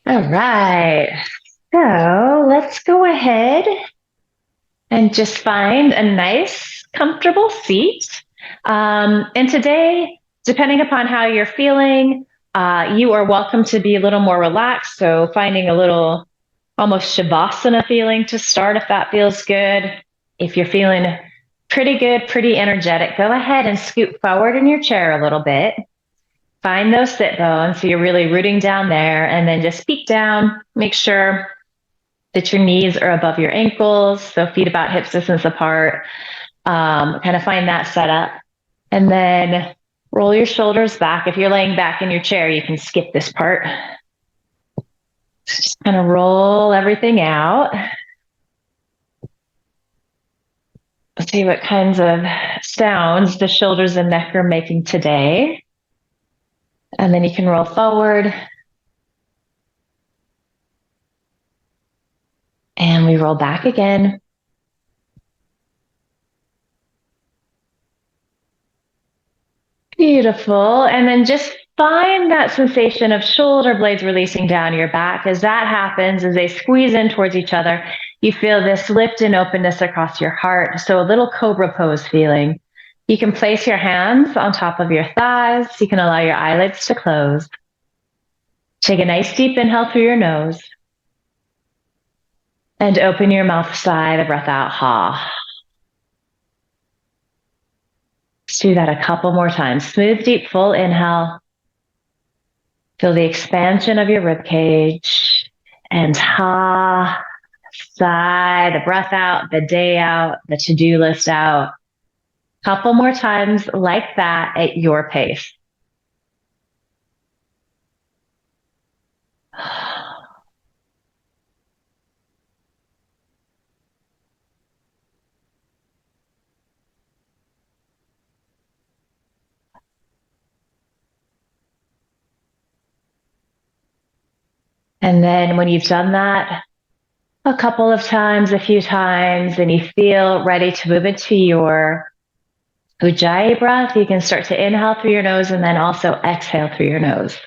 All right. So let's go ahead and just find a nice, comfortable seat. And today, depending upon how you're feeling, you are welcome to be a little more relaxed. So finding a little almost shavasana feeling to start if that feels good. If you're feeling pretty good, pretty energetic, go ahead and scoot forward in your chair a little bit. Find those sit bones. So you're really rooting down there and then just peek down. Make sure that your knees are above your ankles. So feet about hip distance apart. Kind of find that set up. And then roll your shoulders back. If you're laying back in your chair, you can skip this part. Just kind of roll everything out. Let's see what kinds of sounds the shoulders and neck are making today. And then you can roll forward. And we roll back again. Beautiful. And then just find that sensation of shoulder blades releasing down your back. As that happens, as they squeeze in towards each other, you feel this lift and openness across your heart. So a little cobra pose feeling. You can place your hands on top of your thighs. You can allow your eyelids to close. Take a nice deep inhale through your nose. And open your mouth, sigh the breath out, ha. Let's do that a couple more times. Smooth, deep, full inhale. Feel the expansion of your rib cage. And ha, sigh the breath out, the day out, the to-do list out. Couple more times like that at your pace. And then when you've done that a couple of times, a few times, and you feel ready to move into your Ujjayi breath, you can start to inhale through your nose and then also exhale through your nose.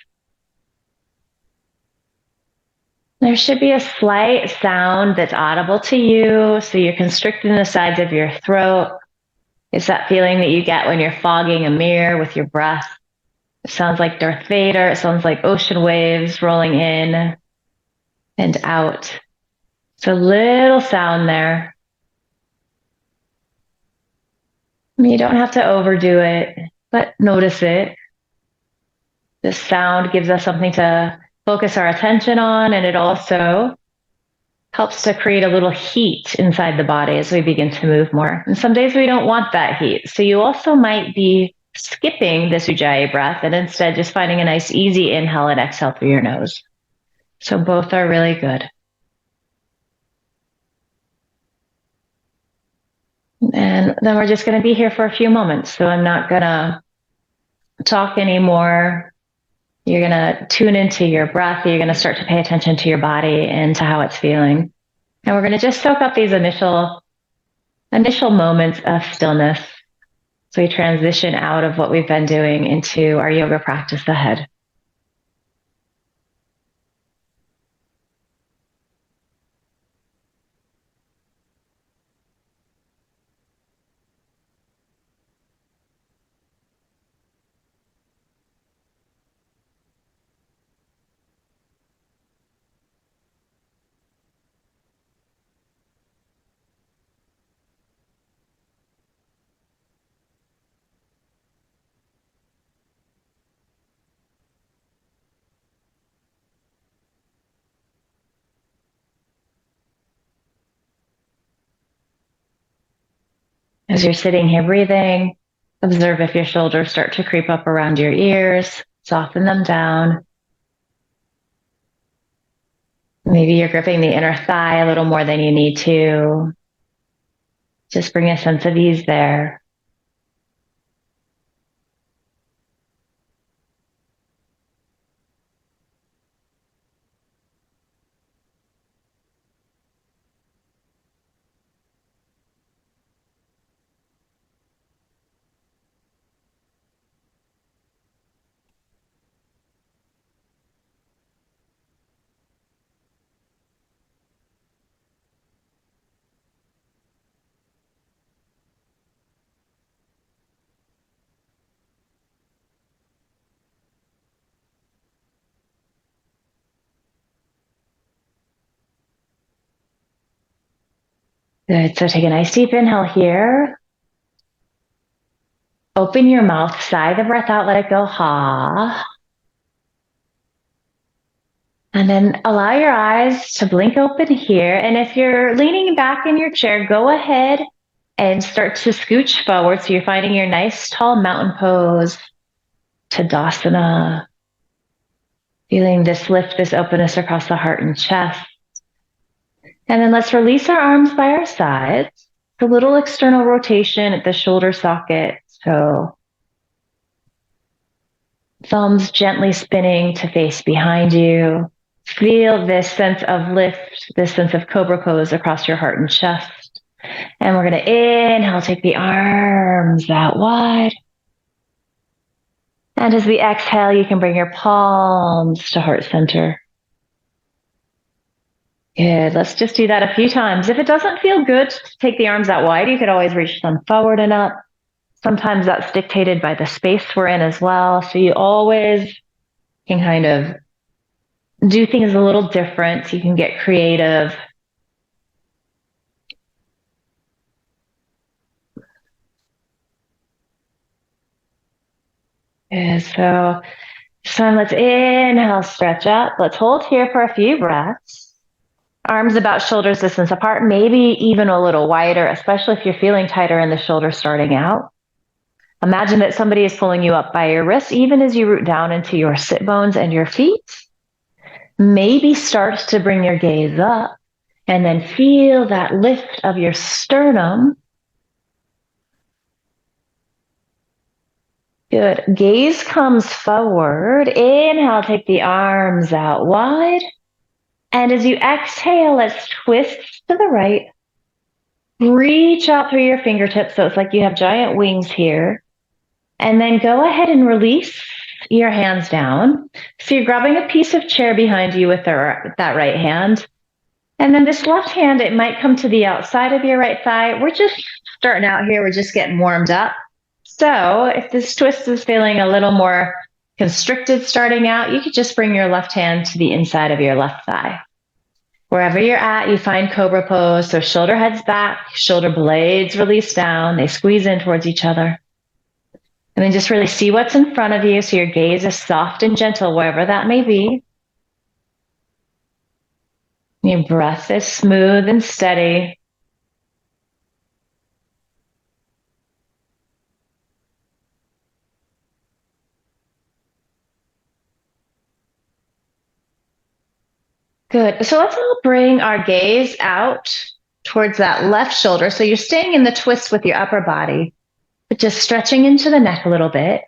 There should be a slight sound that's audible to you, so you're constricting the sides of your throat. It's that feeling that you get when you're fogging a mirror with your breath. It sounds like Darth Vader. It sounds like ocean waves rolling in and out. So little sound there. I mean, you don't have to overdo it, but notice it. This sound gives us something to focus our attention on, and it also helps to create a little heat inside the body as we begin to move more. And some days we don't want that heat. So you also might be skipping this Ujjayi breath and instead just finding a nice easy inhale and exhale through your nose. So both are really good. And then we're just going to be here for a few moments. So I'm not going to talk anymore. You're going to tune into your breath. You're going to start to pay attention to your body and to how it's feeling. And we're going to just soak up these initial moments of stillness. So we transition out of what we've been doing into our yoga practice ahead. As you're sitting here breathing, observe if your shoulders start to creep up around your ears, soften them down. Maybe you're gripping the inner thigh a little more than you need to. Just bring a sense of ease there. Good. So take a nice deep inhale here. Open your mouth, sigh the breath out, let it go. Ha. And then allow your eyes to blink open here. And if you're leaning back in your chair, go ahead and start to scooch forward. So you're finding your nice tall mountain pose, Tadasana. Feeling this lift, this openness across the heart and chest. And then let's release our arms by our sides. A little external rotation at the shoulder socket. So thumbs gently spinning to face behind you. Feel this sense of lift, this sense of cobra pose across your heart and chest. And we're going to inhale, take the arms out wide. And as we exhale, you can bring your palms to heart center. Good. Let's just do that a few times. If it doesn't feel good to take the arms out wide, you could always reach them forward and up. Sometimes that's dictated by the space we're in as well. So you always can kind of do things a little different. You can get creative. And so let's inhale, stretch up. Let's hold here for a few breaths. Arms about shoulders distance apart, maybe even a little wider, especially if you're feeling tighter in the shoulders starting out. Imagine that somebody is pulling you up by your wrists, even as you root down into your sit bones and your feet. Maybe start to bring your gaze up and then feel that lift of your sternum. Good. Gaze comes forward. Inhale, take the arms out wide. And as you exhale, let's twist to the right. Reach out through your fingertips so it's like you have giant wings here. And then go ahead and release your hands down. So you're grabbing a piece of chair behind you with that right hand. And then this left hand, it might come to the outside of your right thigh. We're just starting out here. We're just getting warmed up. So if this twist is feeling a little more constricted starting out, you could just bring your left hand to the inside of your left thigh. Wherever you're at, you find cobra pose. So shoulder heads back, shoulder blades release down. They squeeze in towards each other. And then just really see what's in front of you. So your gaze is soft and gentle, wherever that may be. Your breath is smooth and steady. Good. So let's all bring our gaze out towards that left shoulder. So you're staying in the twist with your upper body, but just stretching into the neck a little bit.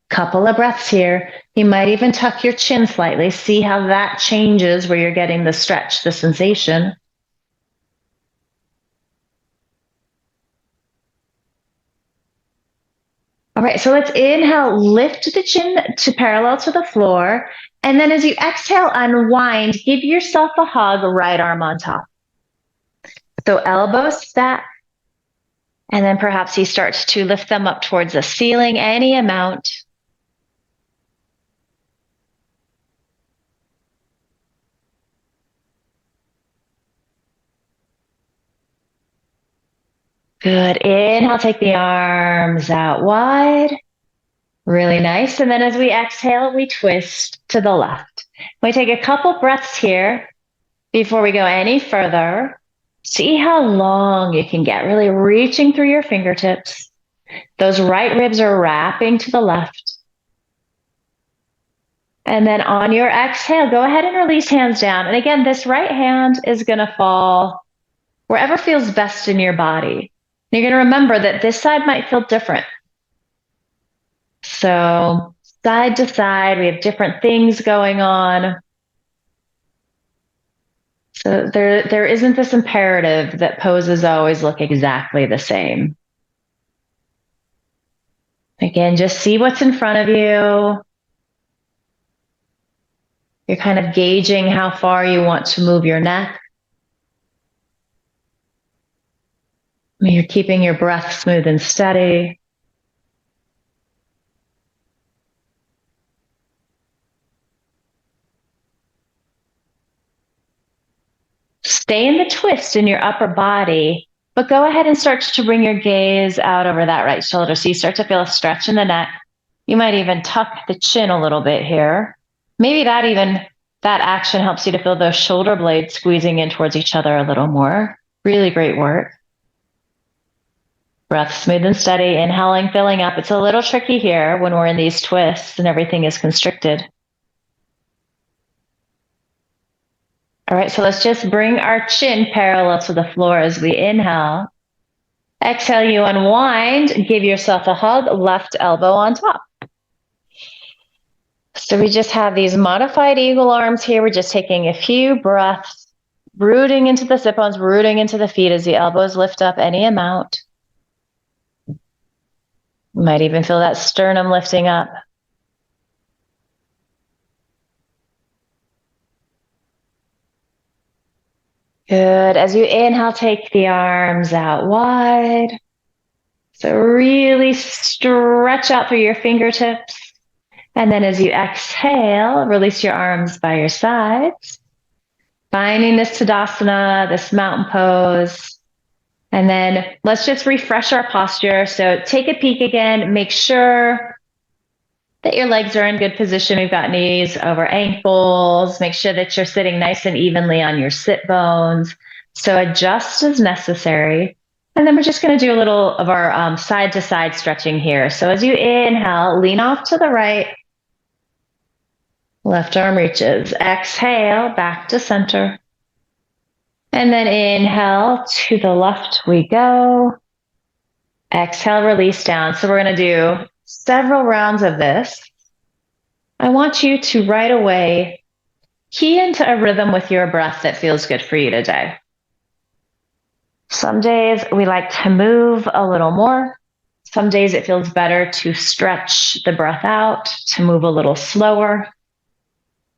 Couple of breaths here. You might even tuck your chin slightly. See how that changes where you're getting the stretch, the sensation. All right, so let's inhale, lift the chin to parallel to the floor. And then as you exhale, unwind, give yourself a hug, right arm on top. So elbows back. And then perhaps you start to lift them up towards the ceiling, any amount. Good. Inhale, take the arms out wide. Really nice. And then as we exhale, we twist to the left. We take a couple breaths here before we go any further. See how long you can get, really reaching through your fingertips. Those right ribs are wrapping to the left. And then on your exhale, go ahead and release hands down. And again, this right hand is going to fall wherever feels best in your body. You're going to remember that this side might feel different. So side to side, we have different things going on. So there isn't this imperative that poses always look exactly the same. Again, just see what's in front of you. You're kind of gauging how far you want to move your neck. You're keeping your breath smooth and steady. Stay in the twist in your upper body. But go ahead and start to bring your gaze out over that right shoulder. So you start to feel a stretch in the neck. You might even tuck the chin a little bit here. Maybe that action helps you to feel those shoulder blades squeezing in towards each other a little more. Really great work. Breath smooth and steady, inhaling, filling up. It's a little tricky here when we're in these twists and everything is constricted. All right, so let's just bring our chin parallel to the floor as we inhale. Exhale, you unwind, give yourself a hug, left elbow on top. So we just have these modified eagle arms here. We're just taking a few breaths, rooting into the sit bones, rooting into the feet as the elbows lift up any amount. You might even feel that sternum lifting up. Good. As you inhale, take the arms out wide. So really stretch out through your fingertips. And then as you exhale, release your arms by your sides. Finding this Tadasana, this mountain pose. And then let's just refresh our posture. So take a peek again. Make sure that your legs are in good position. We've got knees over ankles. Make sure that you're sitting nice and evenly on your sit bones. So adjust as necessary. And then we're just going to do a little of our side to side stretching here. So as you inhale, lean off to the right. Left arm reaches. Exhale, back to center. And then inhale, to the left we go. Exhale, release down. So we're going to do several rounds of this. I want you to right away key into a rhythm with your breath that feels good for you today. Some days we like to move a little more. Some days it feels better to stretch the breath out, to move a little slower.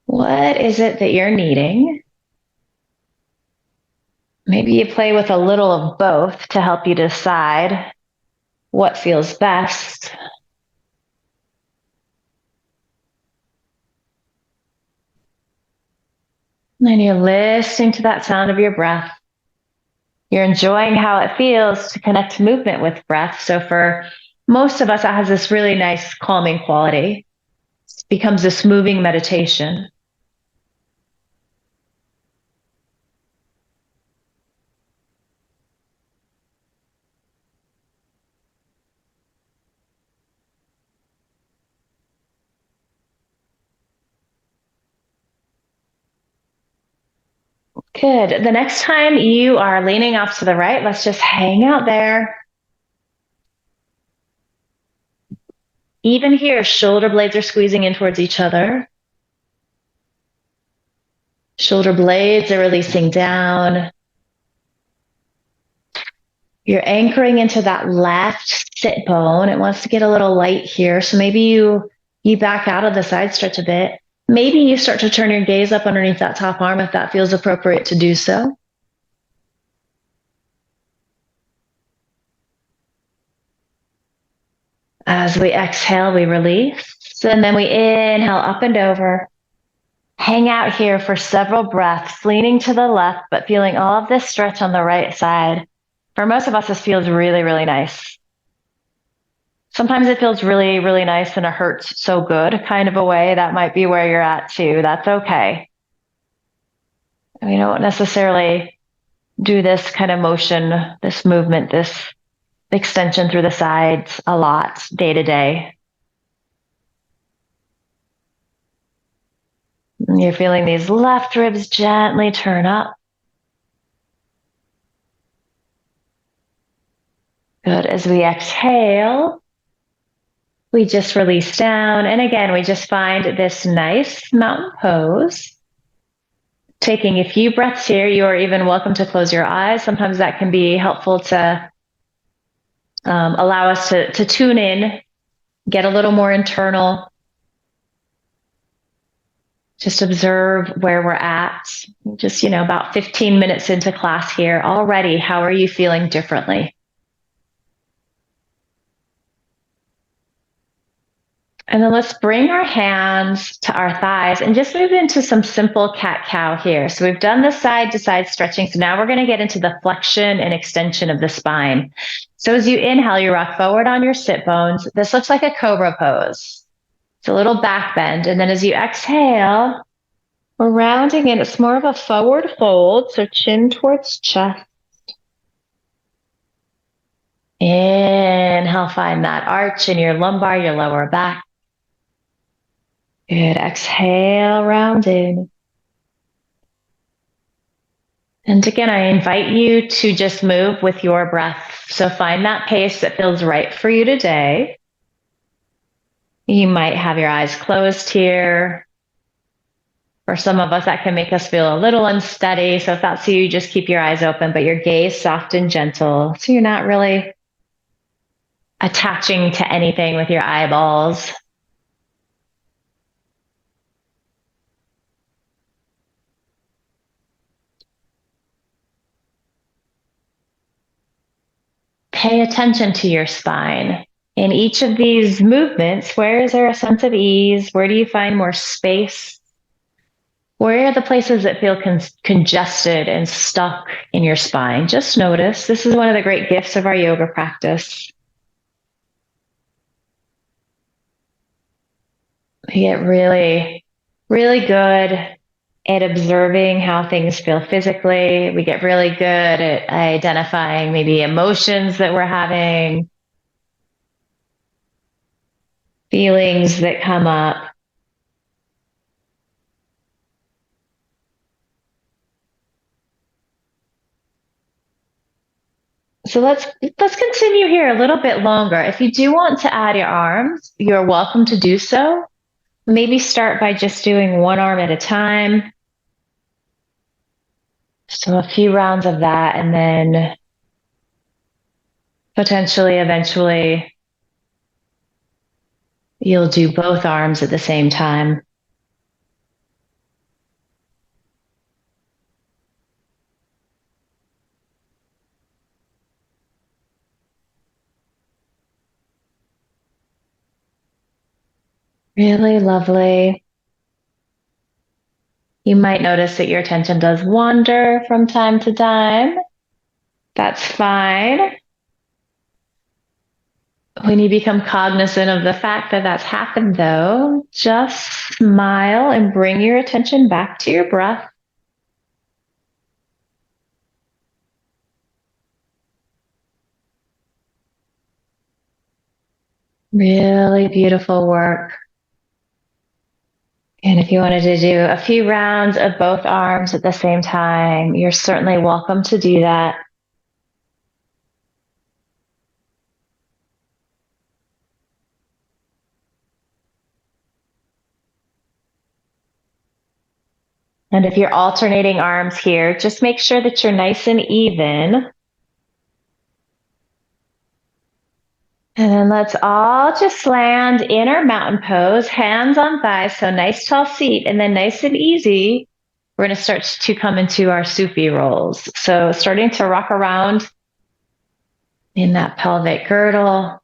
What is it that you're needing? Maybe you play with a little of both to help you decide what feels best. And you're listening to that sound of your breath. You're enjoying how it feels to connect movement with breath. So for most of us, it has this really nice calming quality. It becomes this moving meditation. Good. The next time you are leaning off to the right, let's just hang out there. Even here, shoulder blades are squeezing in towards each other. Shoulder blades are releasing down. You're anchoring into that left sit bone. It wants to get a little light here. So maybe you back out of the side stretch a bit. Maybe you start to turn your gaze up underneath that top arm if that feels appropriate to do so. As we exhale, we release. And then we inhale up and over. Hang out here for several breaths, leaning to the left, but feeling all of this stretch on the right side. For most of us, this feels really, really nice. Sometimes it feels really, really nice in a hurts so good kind of a way. That might be where you're at too. That's okay. We don't necessarily do this kind of motion, this movement, this extension through the sides a lot day to day. You're feeling these left ribs gently turn up. Good. As we exhale, we just release down. And again, we just find this nice mountain pose. Taking a few breaths here, you are even welcome to close your eyes. Sometimes that can be helpful to allow us to tune in, get a little more internal. Just observe where we're at. Just, about 15 minutes into class here already. How are you feeling differently? And then let's bring our hands to our thighs and just move into some simple cat-cow here. So we've done the side-to-side stretching. So now we're going to get into the flexion and extension of the spine. So as you inhale, you rock forward on your sit bones. This looks like a cobra pose. It's a little back bend. And then as you exhale, we're rounding in. It's more of a forward fold. So chin towards chest. Inhale, find that arch in your lumbar, your lower back. Good. Exhale, round in. And again, I invite you to just move with your breath. So find that pace that feels right for you today. You might have your eyes closed here. For some of us, that can make us feel a little unsteady. So if that's you, just keep your eyes open, but your gaze soft and gentle. So you're not really attaching to anything with your eyeballs. Pay attention to your spine. In each of these movements, where is there a sense of ease? Where do you find more space? Where are the places that feel congested and stuck in your spine? Just notice. This is one of the great gifts of our yoga practice. We get really, really good at observing how things feel physically. We get really good at identifying maybe emotions that we're having, feelings that come up. So let's continue here a little bit longer. If you do want to add your arms, you're welcome to do so. Maybe start by just doing one arm at a time. So a few rounds of that, and then potentially eventually you'll do both arms at the same time. Really lovely. You might notice that your attention does wander from time to time. That's fine. When you become cognizant of the fact that that's happened, though, just smile and bring your attention back to your breath. Really beautiful work. And if you wanted to do a few rounds of both arms at the same time, you're certainly welcome to do that. And if you're alternating arms here, just make sure that you're nice and even. And then let's all just land in our mountain pose, hands on thighs, so nice tall seat, and then nice and easy, we're going to start to come into our Sufi rolls. So starting to rock around in that pelvic girdle.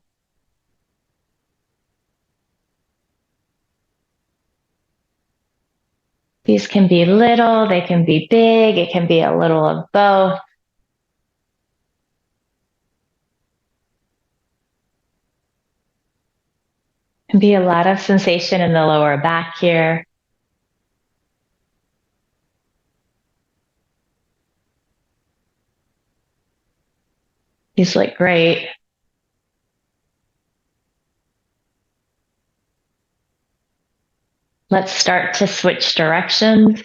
These can be little, they can be big, it can be a little of both. Can be a lot of sensation in the lower back here. These look great. Let's start to switch directions.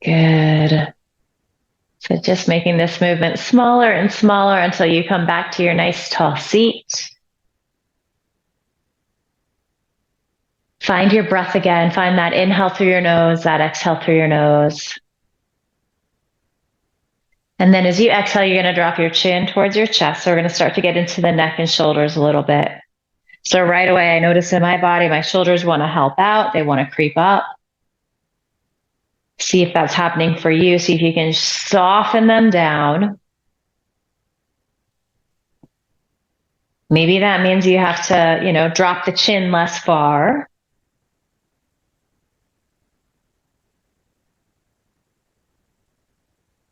Good. So just making this movement smaller and smaller until you come back to your nice tall seat. Find your breath again. Find that inhale through your nose, that exhale through your nose. And then as you exhale, you're going to drop your chin towards your chest. So we're going to start to get into the neck and shoulders a little bit. So right away, I notice in my body, my shoulders want to help out. They want to creep up. See if that's happening for you. See if you can soften them down. Maybe that means you have to, drop the chin less far.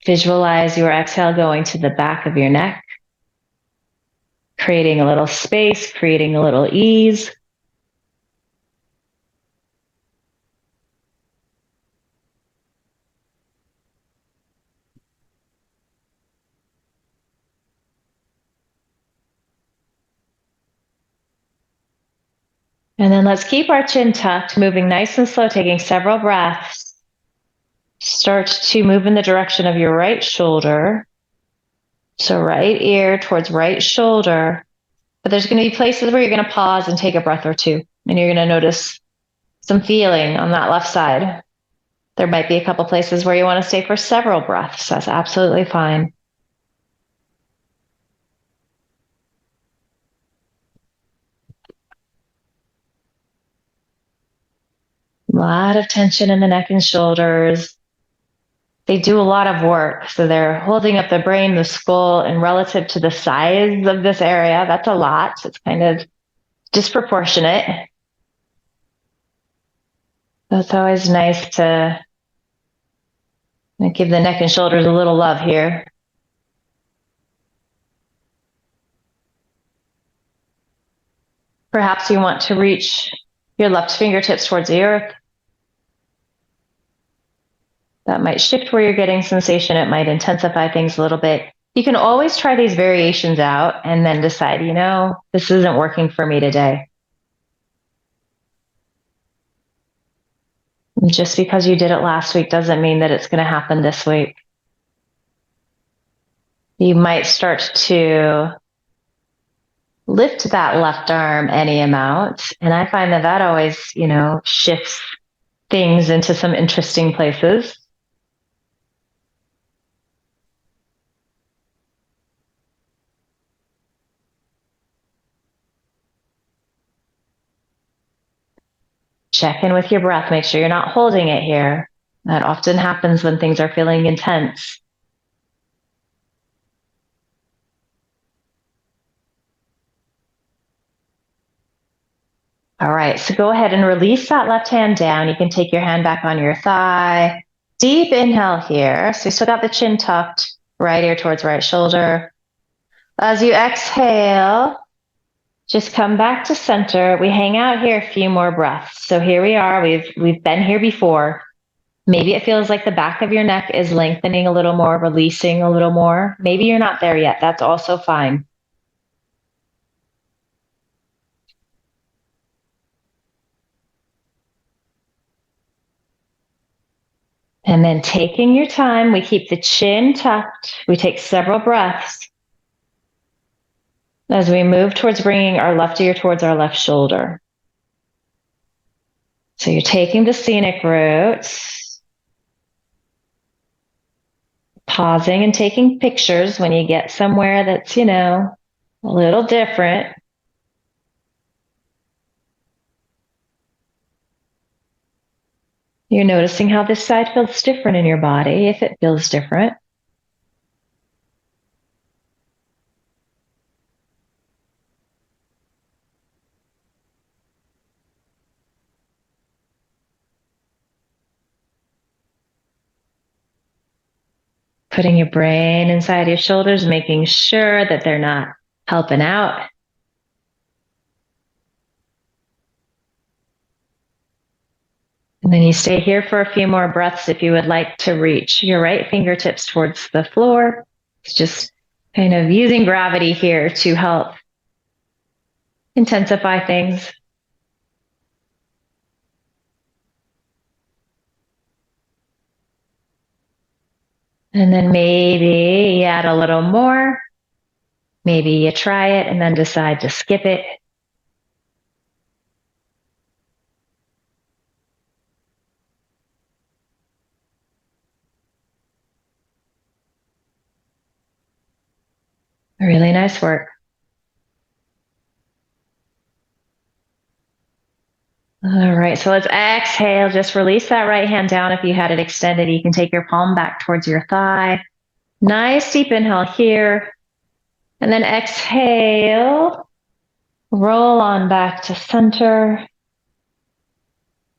Visualize your exhale going to the back of your neck, creating a little space, creating a little ease. And then let's keep our chin tucked, moving nice and slow, taking several breaths. Start to move in the direction of your right shoulder. So right ear towards right shoulder. But there's going to be places where you're going to pause and take a breath or two. And you're going to notice some feeling on that left side. There might be a couple places where you want to stay for several breaths. That's absolutely fine. A lot of tension in the neck and shoulders. They do a lot of work. So they're holding up the brain, the skull, and relative to the size of this area, that's a lot. So it's kind of disproportionate. So it's always nice to give the neck and shoulders a little love here. Perhaps you want to reach your left fingertips towards the earth. That might shift where you're getting sensation. It might intensify things a little bit. You can always try these variations out and then decide, this isn't working for me today. Just because you did it last week doesn't mean that it's going to happen this week. You might start to lift that left arm any amount. And I find that always, shifts things into some interesting places. Check in with your breath. Make sure you're not holding it here. That often happens when things are feeling intense. All right, so go ahead and release that left hand down. You can take your hand back on your thigh. Deep inhale here. So you still got the chin tucked, right ear towards right shoulder. As you exhale, just come back to center. We hang out here a few more breaths. So here we are. We've been here before. Maybe it feels like the back of your neck is lengthening a little more, releasing a little more. Maybe you're not there yet. That's also fine. And then taking your time, we keep the chin tucked. We take several breaths as we move towards bringing our left ear towards our left shoulder. So you're taking the scenic route, pausing and taking pictures when you get somewhere that's, a little different. You're noticing how this side feels different in your body, if it feels different. Putting your brain inside your shoulders, making sure that they're not helping out. And then you stay here for a few more breaths if you would like to reach your right fingertips towards the floor. It's just kind of using gravity here to help intensify things. And then maybe you add a little more. Maybe you try it and then decide to skip it. Really nice work. All right, so let's exhale. Just release that right hand down. If you had it extended, you can take your palm back towards your thigh. Nice deep inhale here. And then exhale. Roll on back to center.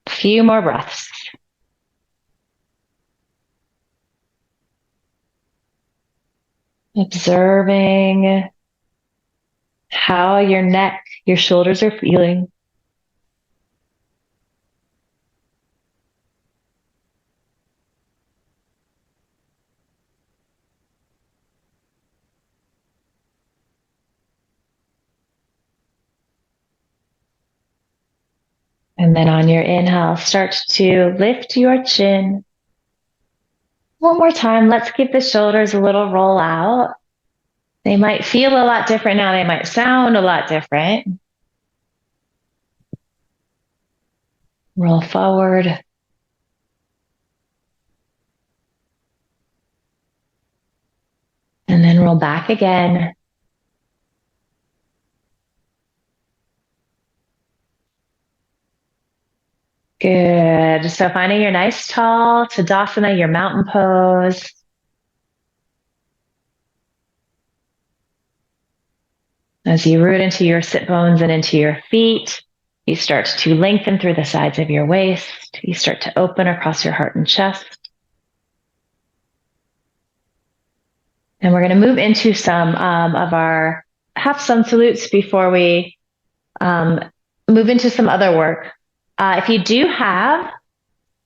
A few more breaths. Observing how your neck, your shoulders are feeling. And then on your inhale, start to lift your chin. One more time, let's give the shoulders a little roll out. They might feel a lot different now. They might sound a lot different. Roll forward. And then roll back again. Good. So finding your nice tall Tadasana, your mountain pose. As you root into your sit bones and into your feet, you start to lengthen through the sides of your waist. You start to open across your heart and chest. And we're going to move into some of our half sun salutes before we move into some other work. If you do have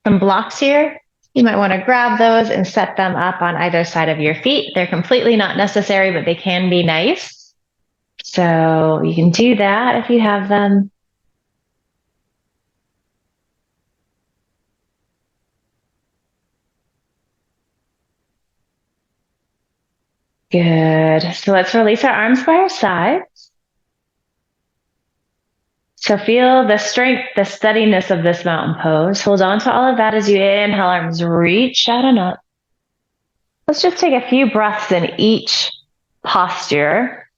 some blocks here, you might want to grab those and set them up on either side of your feet. They're completely not necessary, but they can be nice. So you can do that if you have them. Good. So let's release our arms by our sides. So feel the strength, the steadiness of this mountain pose. Hold on to all of that as you inhale, arms reach out and up. Let's just take a few breaths in each posture.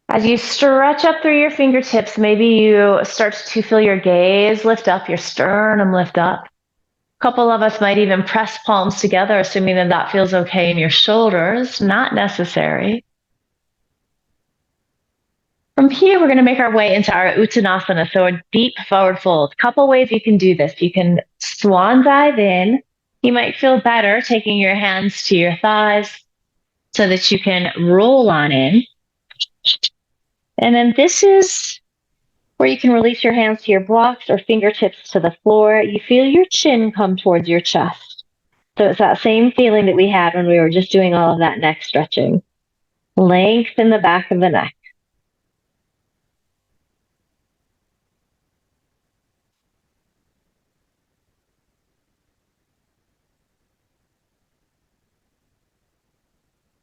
As you stretch up through your fingertips, maybe you start to feel your gaze lift up, your sternum lift up. A couple of us might even press palms together, assuming that that feels okay in your shoulders. Not necessary. From here, we're going to make our way into our Uttanasana, so a deep forward fold. A couple ways you can do this. You can swan dive in. You might feel better taking your hands to your thighs so that you can roll on in. And then this is where you can release your hands to your blocks or fingertips to the floor. You feel your chin come towards your chest. So it's that same feeling that we had when we were just doing all of that neck stretching. Lengthen the back of the neck.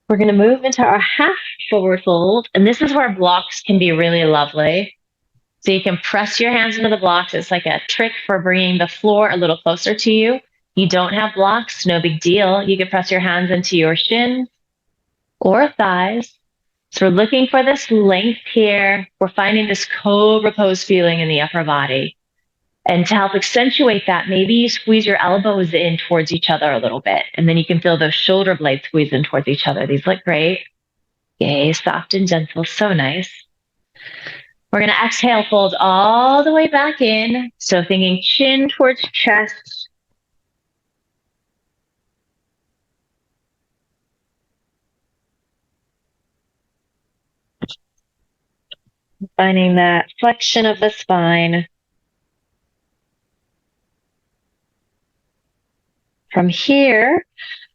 We're going to move into our half forward fold. And this is where blocks can be really lovely. So you can press your hands into the blocks. It's like a trick for bringing the floor a little closer to you. You don't have blocks, no big deal. You can press your hands into your shins or thighs. So we're looking for this length here. We're finding this cobra pose feeling in the upper body. And to help accentuate that, maybe you squeeze your elbows in towards each other a little bit. And then you can feel those shoulder blades squeeze in towards each other. These look great. Yay, soft and gentle. So nice. We're going to exhale, fold all the way back in. So thinking chin towards chest. Finding that flexion of the spine. From here,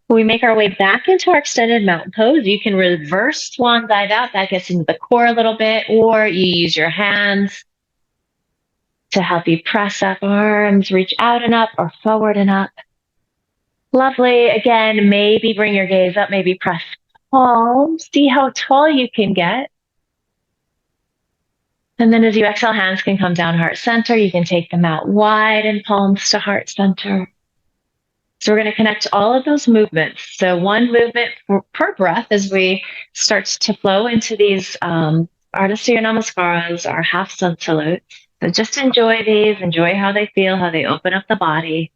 we make our way back into our extended mountain pose. You can reverse swan dive out. That gets into the core a little bit, or you use your hands to help you press up. Arms reach out and up or forward and up. Lovely. Again, maybe bring your gaze up, maybe press palms. See how tall you can get. And then as you exhale, hands can come down heart center. You can take them out wide and palms to heart center. So we're going to connect all of those movements. So one movement per breath as we start to flow into these Ardha Surya Namaskaras, our half sun salutes. So just enjoy these, enjoy how they feel, how they open up the body.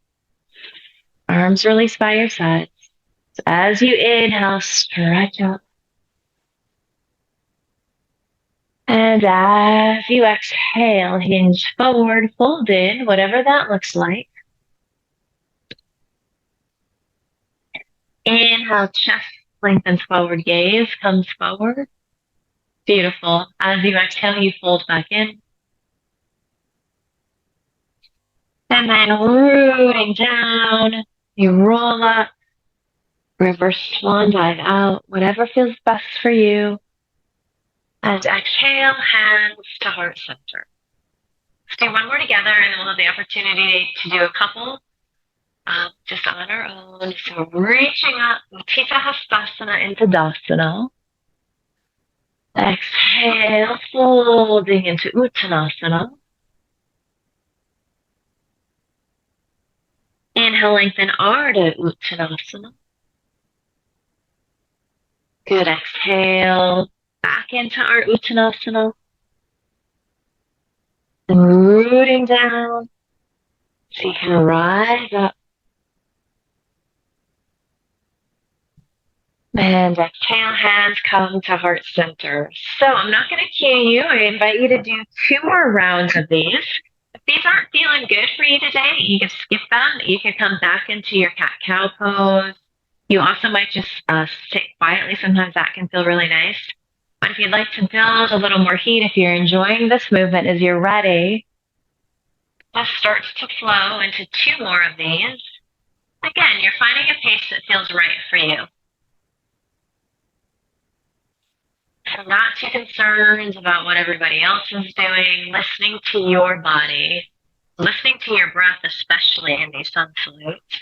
Arms released by your sides. So as you inhale, stretch up. And as you exhale, hinge forward, fold in, whatever that looks like. Inhale, chest lengthens forward, gaze comes forward. Beautiful. As you exhale, you fold back in. And then rooting down, you roll up, reverse swan dive out, whatever feels best for you. And exhale, hands to heart center. Let's do one more together, and then we'll have the opportunity to do a couple just on our own. So reaching up, Utthita Hastasana into Dasana. Exhale, folding into Uttanasana. Inhale, lengthen Ardha Uttanasana. Good, exhale, back into our Uttanasana. And rooting down, so you can rise up. And exhale, hands come to heart center. So I'm not going to cue you. I invite you to do 2 more rounds of these. If these aren't feeling good for you today, you can skip them. You can come back into your cat-cow pose. You also might just sit quietly. Sometimes that can feel really nice. But if you'd like to build a little more heat, if you're enjoying this movement, as you're ready, just start to flow into 2 more of these. Again, you're finding a pace that feels right for you. So not too concerned about what everybody else is doing, listening to your body, listening to your breath, especially in these sun salutes.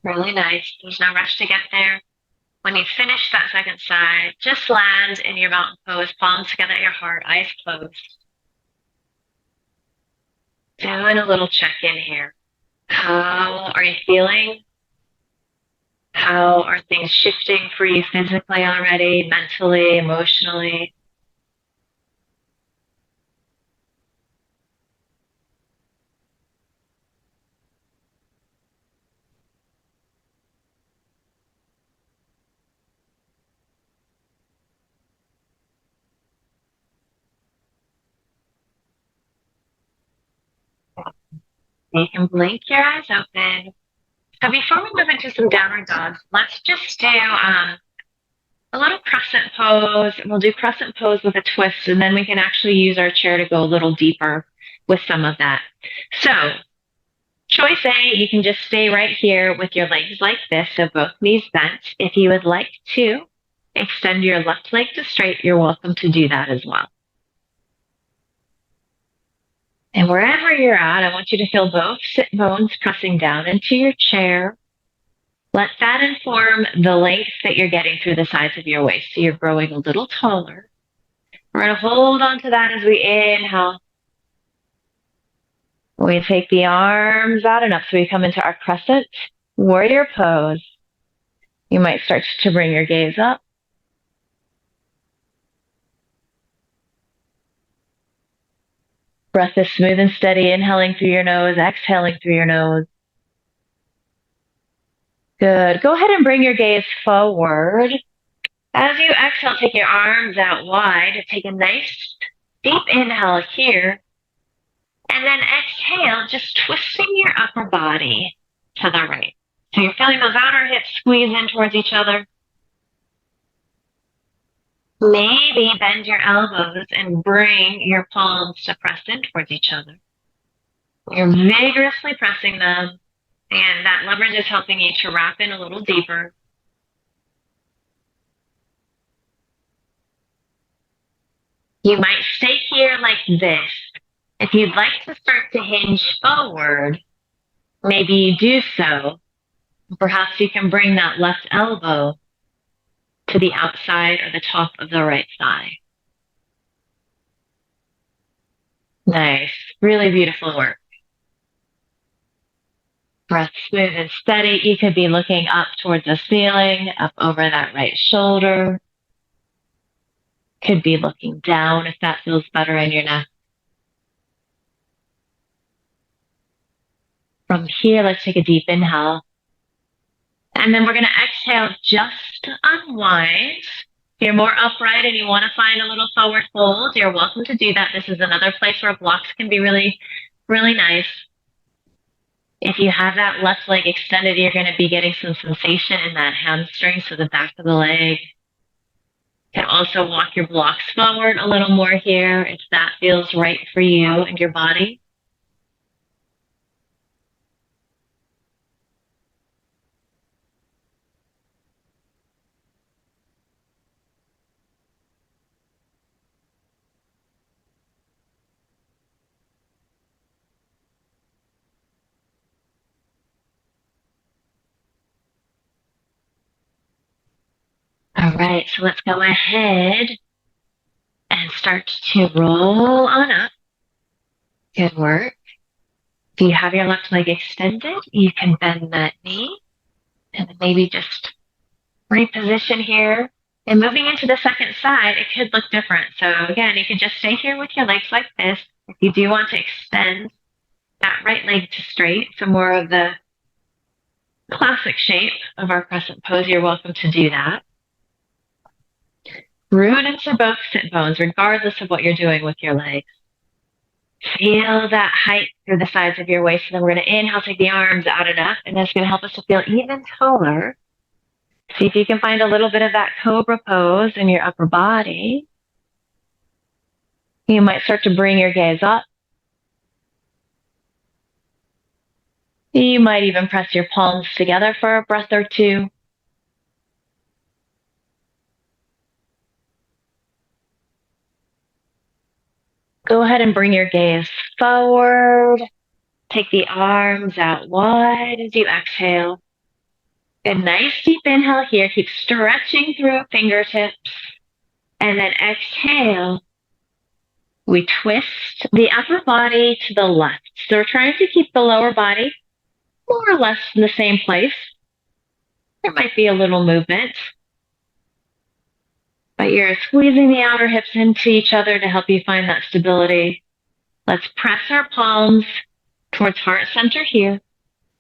Really nice. There's no rush to get there. When you finish that second side, just land in your mountain pose, palms together at your heart, eyes closed. Doing a little check-in here. How are you feeling? How are things shifting for you physically already, mentally, emotionally? You can blink your eyes open. So before we move into some downward dogs, let's just do a little crescent pose. We'll do crescent pose with a twist, and then we can actually use our chair to go a little deeper with some of that. So choice A, you can just stay right here with your legs like this, so both knees bent. If you would like to extend your left leg to straight, you're welcome to do that as well. And wherever you're at, I want you to feel both sit bones pressing down into your chair. Let that inform the length that you're getting through the sides of your waist. So you're growing a little taller. We're going to hold on to that as we inhale. We take the arms out and up, so we come into our crescent warrior pose. You might start to bring your gaze up. Breath is smooth and steady, inhaling through your nose, exhaling through your nose. Good. Go ahead and bring your gaze forward. As you exhale, take your arms out wide. Take a nice deep inhale here. And then exhale, just twisting your upper body. to the right. So you're feeling those outer hips squeeze in towards each other. Maybe bend your elbows and bring your palms to press in towards each other. You're vigorously pressing them, and that leverage is helping you to wrap in a little deeper. You might stay here like this. If you'd like to start to hinge forward, maybe you do so. Perhaps you can bring that left elbow to the outside or the top of the right thigh. Nice. Really beautiful work. Breath smooth and steady. You could be looking up towards the ceiling, up over that right shoulder. Could be looking down if that feels better in your neck. From here, let's take a deep inhale. And then we're going to exhale just to unwind. If you're more upright and you want to find a little forward fold, you're welcome to do that. This is another place where blocks can be really, really nice. If you have that left leg extended, you're going to be getting some sensation in that hamstring, so the back of the leg. You can also walk your blocks forward a little more here if that feels right for you and your body. All right, so let's go ahead and start to roll on up. Good work. If you have your left leg extended, you can bend that knee and then maybe just reposition here. And moving into the second side, it could look different. So again, you can just stay here with your legs like this. If you do want to extend that right leg to straight, so more of the classic shape of our crescent pose, you're welcome to do that. Root into both sit bones, regardless of what you're doing with your legs. Feel that height through the sides of your waist. And then we're going to inhale, take the arms out and up. And that's going to help us to feel even taller. See if you can find a little bit of that cobra pose in your upper body. You might start to bring your gaze up. You might even press your palms together for a breath or two. Go ahead and bring your gaze forward. Take the arms out wide as you exhale. A nice deep inhale here. Keep stretching through fingertips. And then exhale. We twist the upper body to the left. So we're trying to keep the lower body more or less in the same place. There might be a little movement. But you're squeezing the outer hips into each other to help you find that stability. Let's press our palms towards heart center here.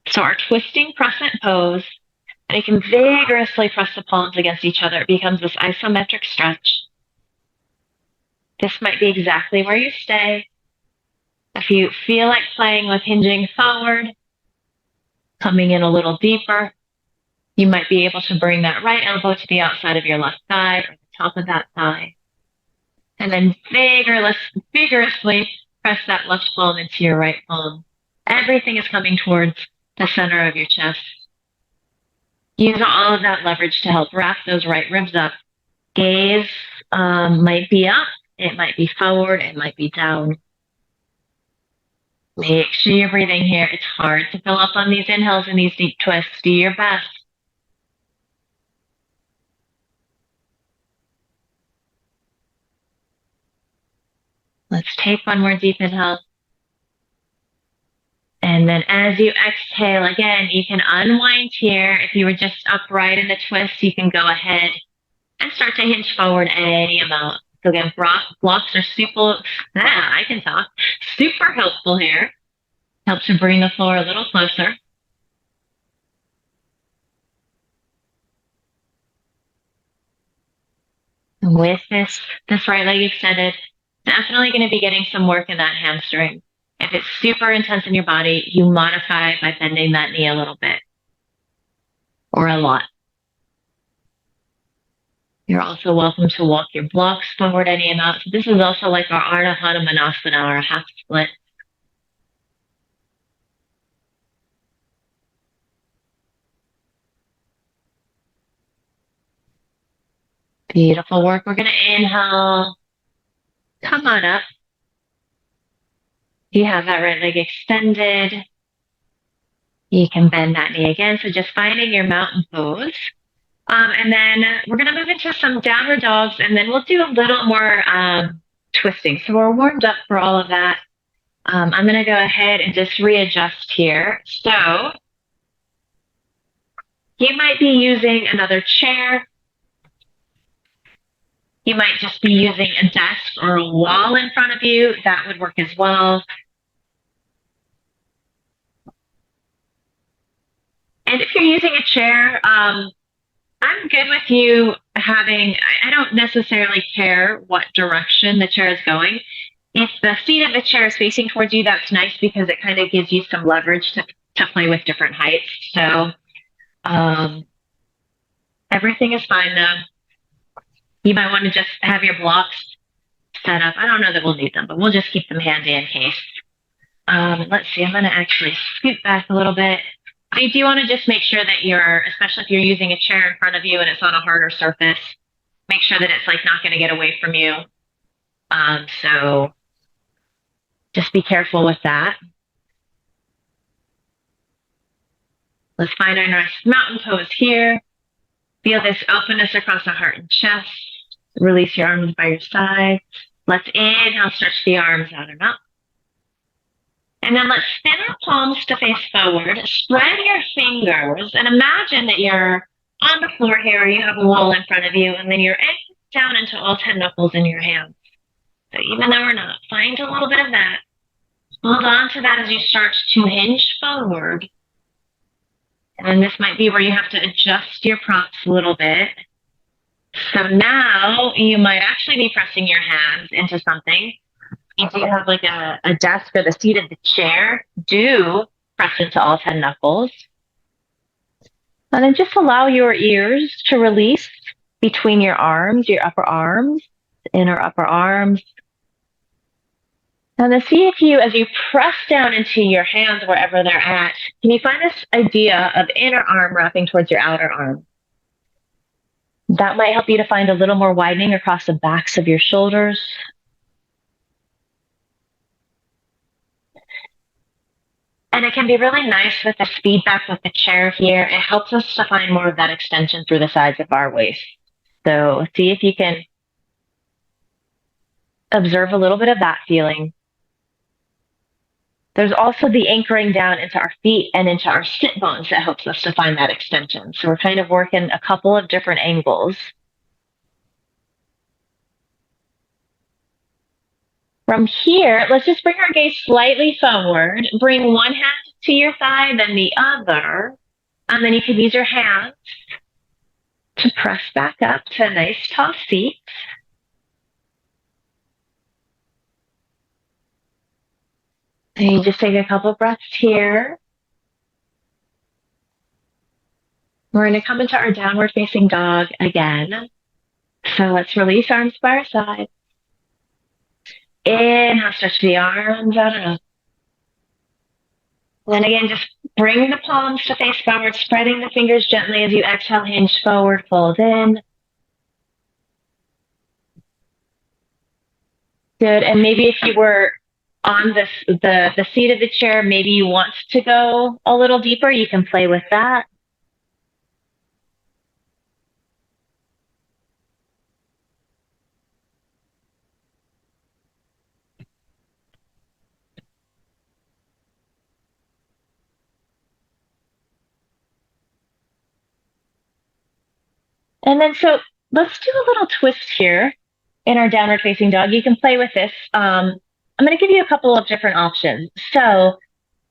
So our twisting crescent pose. And you can vigorously press the palms against each other. It becomes this isometric stretch. This might be exactly where you stay. If you feel like playing with hinging forward, coming in a little deeper, you might be able to bring that right elbow to the outside of your left thigh or the top of that thigh. And then vigorously press that left palm into your right palm. Everything is coming towards the center of your chest. Use all of that leverage to help wrap those right ribs up. Gaze might be up, it might be forward, it might be down. Make sure you're breathing here. It's hard to fill up on these inhales and these deep twists. Do your best. Let's take one more deep inhale. And then as you exhale, again, you can unwind here. If you were just upright in the twist, you can go ahead and start to hinge forward any amount. So again, blocks are super helpful here. Helps to bring the floor a little closer. With this right leg extended, definitely going to be getting some work in that hamstring. If it's super intense in your body, you modify by bending that knee a little bit or a lot. You're also welcome to walk your blocks forward any amount. So this is also like our Ardha Hanumanasana or a half split. Beautiful work. We're going to inhale. Come on up. You have that right leg extended. You can bend that knee again. So just finding your mountain pose. And then we're going to move into some downward dogs, and then we'll do a little more twisting. So we're warmed up for all of that. I'm going to go ahead and just readjust here. So you might be using another chair. You might just be using a desk or a wall in front of you. That would work as well. And if you're using a chair, I'm good with you having, I don't necessarily care what direction the chair is going. If the seat of the chair is facing towards you, that's nice because it kind of gives you some leverage to play with different heights. So everything is fine though. You might want to just have your blocks set up. I don't know that we'll need them, but we'll just keep them handy in case. Let's see, I'm going to actually scoot back a little bit. You do want to just make sure that especially if you're using a chair in front of you and it's on a harder surface, make sure that it's like not going to get away from you. So just be careful with that. Let's find our nice mountain pose here. Feel this openness across the heart and chest. Release your arms by your side. Let's inhale, stretch the arms out and up. And then let's spin our palms to face forward. Spread your fingers and imagine that you're on the floor here. You have a wall in front of you, and then you're down into all 10 knuckles in your hands. So even though we're not, find a little bit of that. Hold on to that as you start to hinge forward. And then this might be where you have to adjust your props a little bit. So now you might actually be pressing your hands into something. If you have like a desk or the seat of the chair, do press into all 10 knuckles. And then just allow your ears to release between your arms, your upper arms, inner upper arms. And then see if you, as you press down into your hands wherever they're at, can you find this idea of inner arm wrapping towards your outer arm? That might help you to find a little more widening across the backs of your shoulders. And it can be really nice with the feedback with the chair here. It helps us to find more of that extension through the sides of our waist. So see if you can observe a little bit of that feeling. There's also the anchoring down into our feet and into our sit bones that helps us to find that extension. So we're kind of working a couple of different angles. From here, let's just bring our gaze slightly forward. Bring one hand to your thigh, then the other. And then you can use your hands to press back up to a nice tall seat. And you just take a couple breaths here. We're going to come into our downward facing dog again. So let's release arms by our side. Inhale, stretch the arms out and up. Then again, just bring the palms to face forward, spreading the fingers gently as you exhale, hinge forward, fold in. Good. And maybe if you were on the seat of the chair, maybe you want to go a little deeper, you can play with that. And then so let's do a little twist here in our downward facing dog. You can play with this. I'm going to give you a couple of different options. So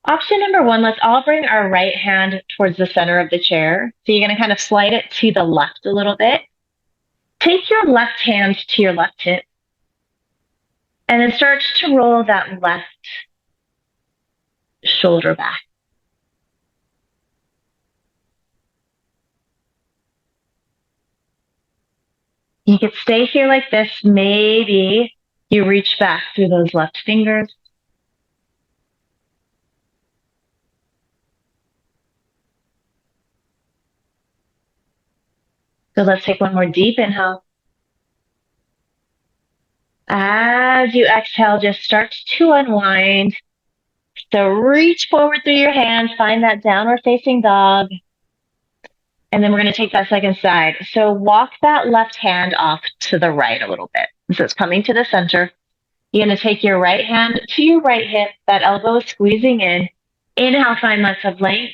option number one, let's all bring our right hand towards the center of the chair. So you're going to kind of slide it to the left a little bit. Take your left hand to your left hip and then start to roll that left shoulder back. You could stay here like this. Maybe you reach back through those left fingers. So let's take one more deep inhale. As you exhale, just start to unwind. So reach forward through your hands, find that downward facing dog. And then we're going to take that second side. So walk that left hand off to the right a little bit. So it's coming to the center. You're going to take your right hand to your right hip. That elbow is squeezing in. Inhale, find lots of length.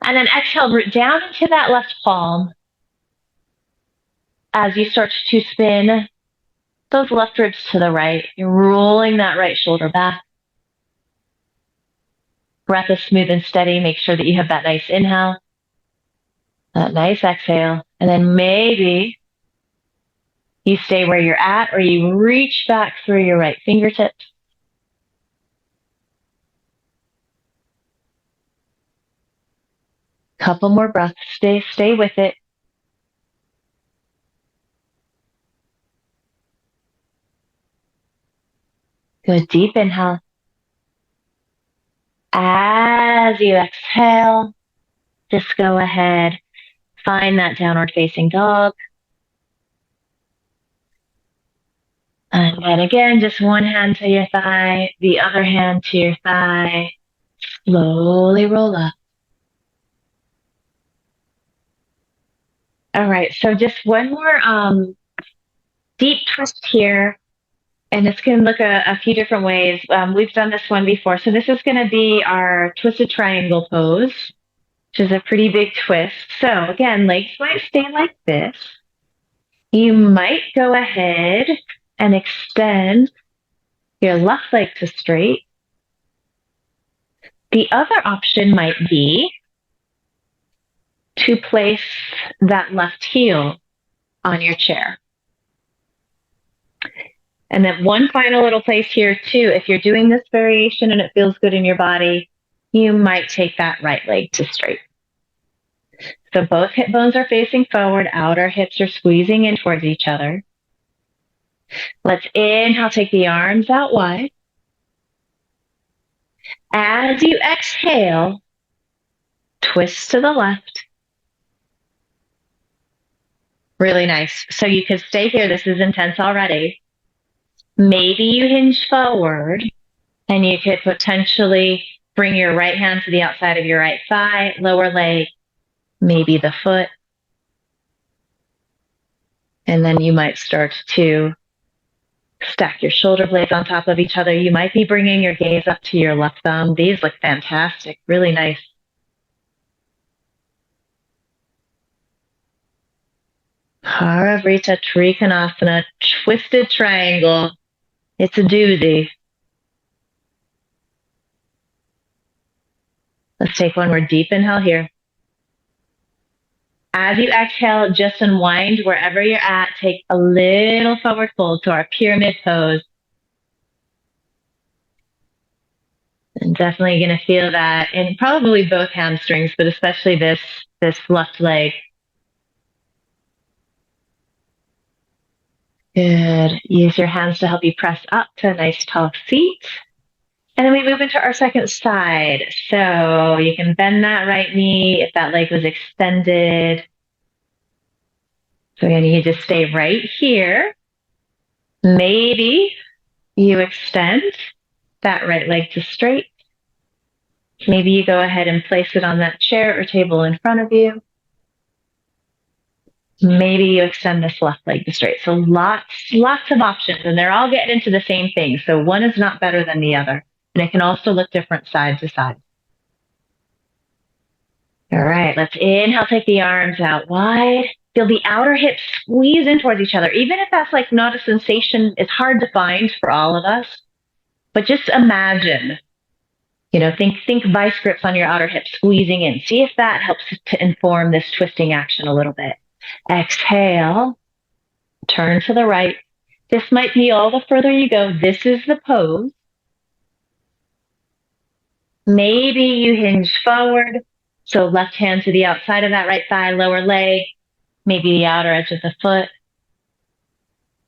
And then exhale, root down into that left palm. As you start to spin those left ribs to the right, you're rolling that right shoulder back. Breath is smooth and steady. Make sure that you have that nice inhale, that nice exhale. And then maybe you stay where you're at or you reach back through your right fingertips. Couple more breaths. Stay with it. Good deep inhale. As you exhale, just go ahead, find that downward facing dog. And then again, just one hand to your thigh, the other hand to your thigh. Slowly roll up. All right, so just one more deep twist here. And it's going to look a few different ways. We've done this one before. So this is going to be our twisted triangle pose, which is a pretty big twist. So again, legs might stay like this. You might go ahead and extend your left leg to straight. The other option might be to place that left heel on your chair. And then one final little place here too, if you're doing this variation and it feels good in your body, you might take that right leg to straight. So both hip bones are facing forward, outer hips are squeezing in towards each other. Let's inhale, take the arms out wide. As you exhale, twist to the left. Really nice. So you could stay here. This is intense already. Maybe you hinge forward and you could potentially bring your right hand to the outside of your right thigh, lower leg, maybe the foot. And then you might start to stack your shoulder blades on top of each other. You might be bringing your gaze up to your left thumb. These look fantastic, really nice. Paravrita Trikonasana, twisted triangle. It's a doozy. Let's take one more deep inhale here. As you exhale, just unwind wherever you're at. Take a little forward fold to our pyramid pose. And definitely going to feel that in probably both hamstrings, but especially this left leg. Good. Use your hands to help you press up to a nice tall seat. And then we move into our second side. So you can bend that right knee if that leg was extended. So again, you just stay right here. Maybe you extend that right leg to straight. Maybe you go ahead and place it on that chair or table in front of you. Maybe you extend this left leg to straight. So lots of options, and they're all getting into the same thing. So one is not better than the other. And it can also look different side to side. All right, let's inhale, take the arms out wide. Feel the outer hips squeeze in towards each other. Even if that's like not a sensation, it's hard to find for all of us. But just imagine, think vice grips on your outer hips squeezing in. See if that helps to inform this twisting action a little bit. Exhale, turn to the right. This might be all the further you go. This is the pose. Maybe you hinge forward. So left hand to the outside of that right thigh, lower leg, maybe the outer edge of the foot.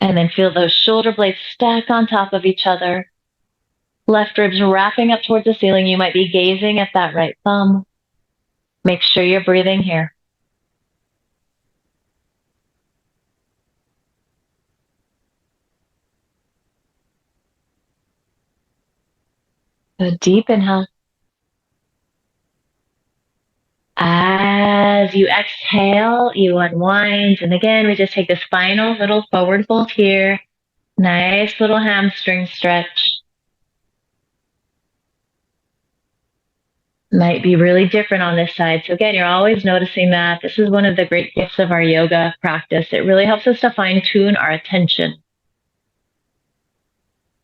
And then feel those shoulder blades stacked on top of each other. Left ribs wrapping up towards the ceiling. You might be gazing at that right thumb. Make sure you're breathing here. A deep inhale. As you exhale, you unwind. And again, we just take this final little forward fold here. Nice little hamstring stretch. Might be really different on this side. So again, you're always noticing that. This is one of the great gifts of our yoga practice. It really helps us to fine tune our attention.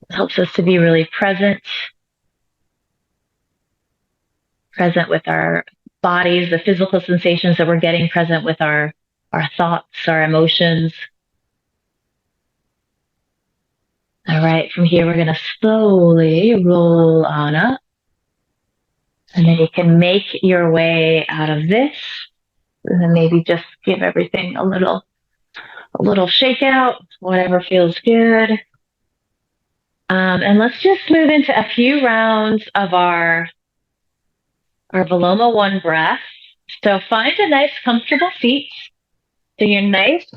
It helps us to be really present with our bodies, the physical sensations that we're getting, present with our thoughts, our emotions. All right, from here, we're going to slowly roll on up. And then you can make your way out of this. And then maybe just give everything a little shake out, whatever feels good. And let's just move into a few rounds of our Viloma I breath. So find a nice, comfortable seat. So your nice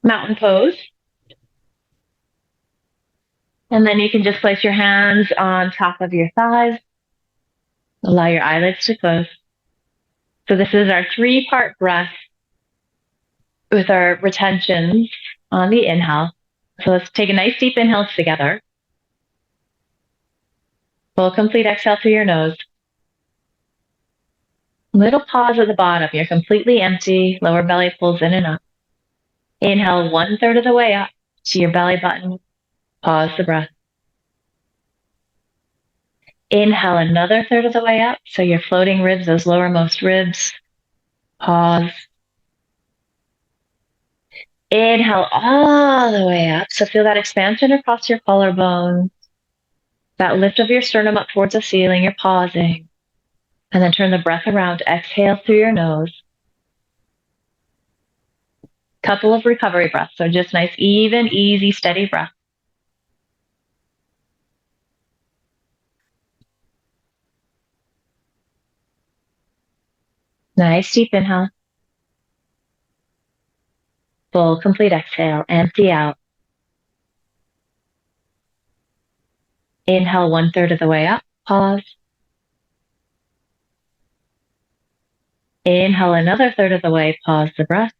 mountain pose. And then you can just place your hands on top of your thighs. Allow your eyelids to close. So this is our 3-part breath with our retentions on the inhale. So let's take a nice deep inhale together. Full complete exhale through your nose. Little pause at the bottom. You're completely empty. Lower belly pulls in and up. Inhale 1/3 of the way up to your belly button. Pause the breath. Inhale another 1/3 of the way up. So your floating ribs, those lowermost ribs. Pause. Inhale all the way up. So feel that expansion across your collarbone. That lift of your sternum up towards the ceiling. You're pausing. And then turn the breath around. Exhale through your nose. Couple of recovery breaths. So just nice, even, easy, steady breath. Nice deep inhale. Full complete exhale. Empty out. Inhale 1/3 of the way up. Pause. Inhale another 1/3 of the way. Pause the breath.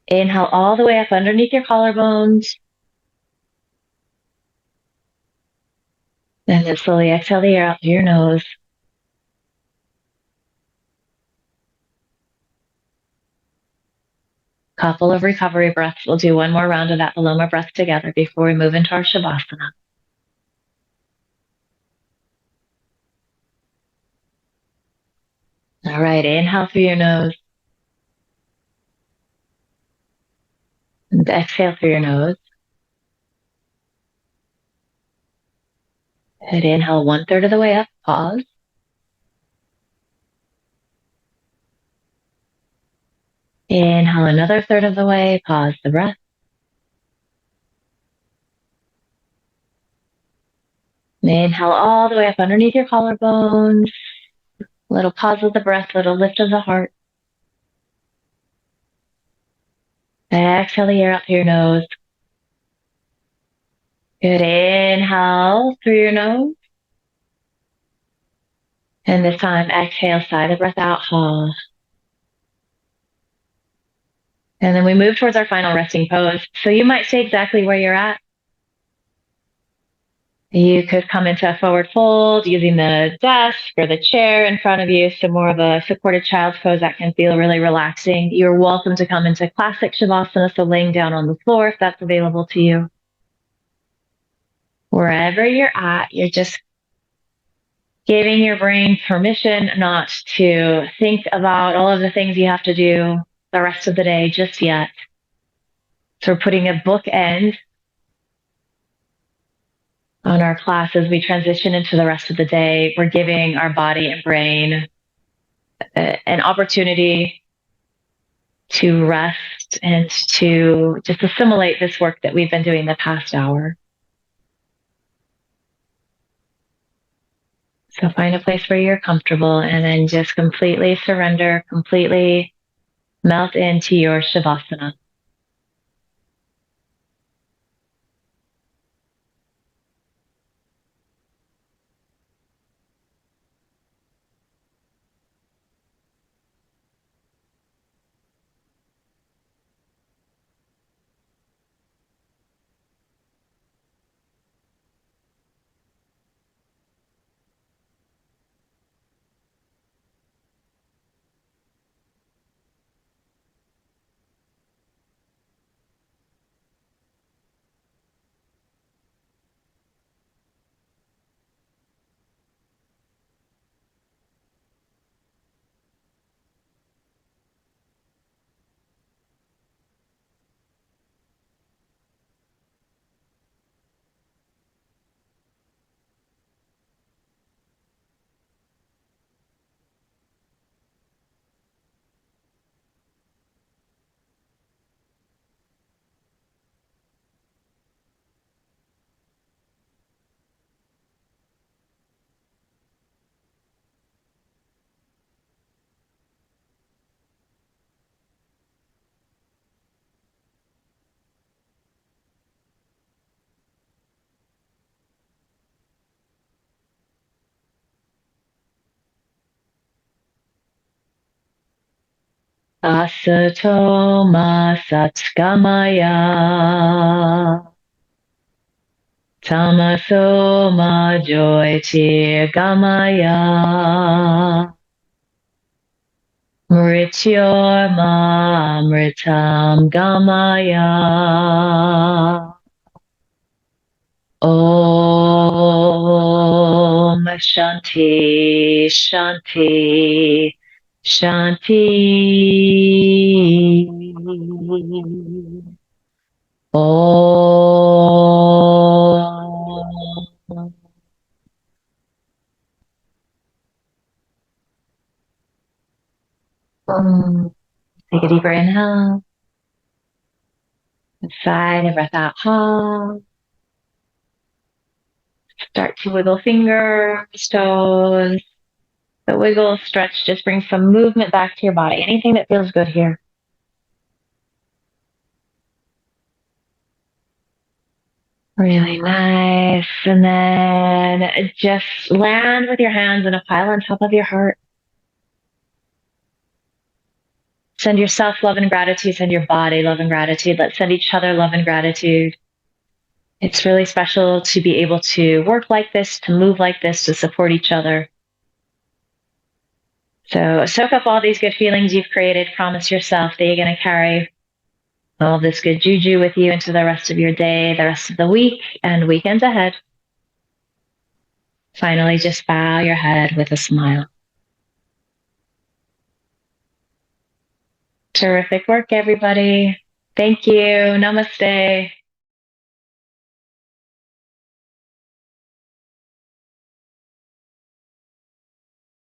Inhale all the way up underneath your collarbones. And then slowly exhale the air out through your nose. Couple of recovery breaths. We'll do one more round of that Viloma breath together before we move into our Shavasana. All right, inhale through your nose. And exhale through your nose. And inhale 1/3 of the way up. Pause. Inhale another 1/3 of the way. Pause the breath. Inhale all the way up underneath your collarbones. Little pause of the breath, little lift of the heart. Exhale the air out through your nose. Good. Inhale through your nose. And this time, exhale, sigh the breath out. And then we move towards our final resting pose. So you might stay exactly where you're at. You could come into a forward fold using the desk or the chair in front of you. So more of a supported child's pose that can feel really relaxing. You're welcome to come into classic Shavasana, so laying down on the floor if that's available to you. Wherever you're at, you're just giving your brain permission not to think about all of the things you have to do the rest of the day just yet. So we're putting a bookend On our class, as we transition into the rest of the day, we're giving our body and brain an opportunity to rest and to just assimilate this work that we've been doing the past hour. So find a place where you're comfortable and then just completely surrender, completely melt into your Shavasana. Asato ma satgamaya. Tamaso ma jyotirgamaya. Mrityor ma mritam gamaya. Om Shanti Shanti Shanti. Om. Take a deeper inhale. Inside and breath out. Ha. Start to wiggle fingers, toes. The wiggle, stretch, just bring some movement back to your body. Anything that feels good here. Really nice. And then just land with your hands in a pile on top of your heart. Send yourself love and gratitude. Send your body love and gratitude. Let's send each other love and gratitude. It's really special to be able to work like this, to move like this, to support each other. So soak up all these good feelings you've created. Promise yourself that you're going to carry all this good juju with you into the rest of your day, the rest of the week, and weekends ahead. Finally, just bow your head with a smile. Terrific work, everybody. Thank you. Namaste.